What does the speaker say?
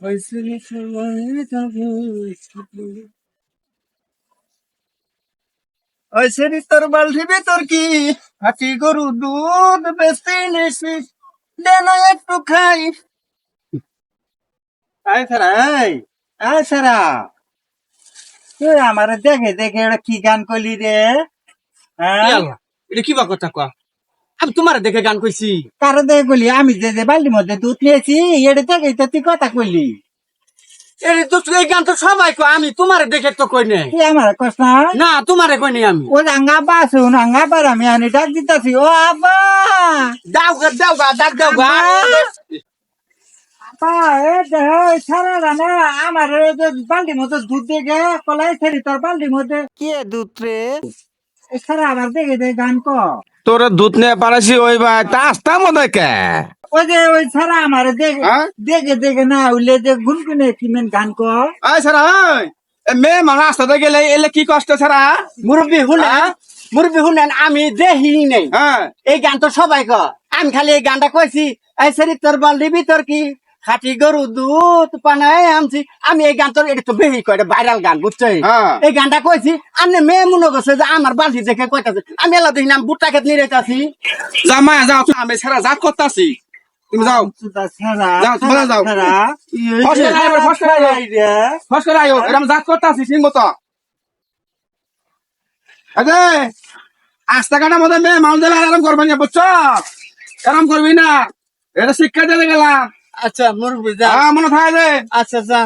ওই সেরি তোর বালতি ভিতর কি হাতি গরু দুধ বেশি নিছি দেন একটু খাই। আয় সারা আয় সারা তুই আমার দেখে দেখে এটা কি গান করলি রে? হ্যাঁ এটা কি বা কথা কয়া? আমি তোমার দেখে গান কইছি। কারো দেখে করলি? আমি যে যে বাল্টির মধ্যে দুধ নিয়েছি এটা দেখে তো তুই কথা কইলি। এই তো এই গান তো সবাই কয়, আমি তোমার দেখে তো কই নাই। তুই আমার কষ্ট না তোমারে কই নাই আমি। ও আঙ্গা বাসুন আঙ্গা বার আমি আনি ডাক দিতাছি। ও আব্বা দাও গা ডাক দাও গা। আপা এ দেহ ছাড়া না আমার বাল্টির মধ্যে দুধ দেখে কলাই ছেড়ি তোর বাল্টির মধ্যে কি দুধ রে? ছাড়া আবার দেখে দেখে গান কর। তোর দুধ নিয়ে পারাছি ওই ভাই তা আসতাম মনে কে ওই যে ওই ছাড়া আমার দেখে দেখে দেখে না উইলে যে গুনগুনে কিমেন গান কর। আয় সারা মেয়ে মানুষ আসতে গেলে এলে কি কষ্ট সারা মুরব্বী শুনেন আমি দেহি নেই। হ্যাঁ এই গান তো সবাই কয়, আমি খালি এই গানটা কইছি। এই সেরি তোর বালদি ভিতর কি খাটি গরু দুধ পানায় আনছি। আমি এই গান তোর এটা তো বেশি কয়, এটা ভাইরাল গান বুঝছো? হ্যাঁ। এই গানটা কইছি আপনি মেয়ে মনে করছে যে আমার বালতি দেখে কইতাছে। আমি এলা দেখি আমি বুট্টা খেত নিয়ে রেখেছি। যা মায়া যাও আমি সারা যা করতাছি তুমি যাও যাও, তোমরা যাও। ফস করে আয়ো এরম যা করতাছি ঠিক মতো। আরে রাস্তাঘাটের মধ্যে মেয়ে মানুষ দিলে এরম করবেন না বুঝছো? এরম করবি না, এটা শিক্ষা দিয়ে গেলাম। আচ্ছা মুরব্বী যা, মনে থাকে আচ্ছা যান।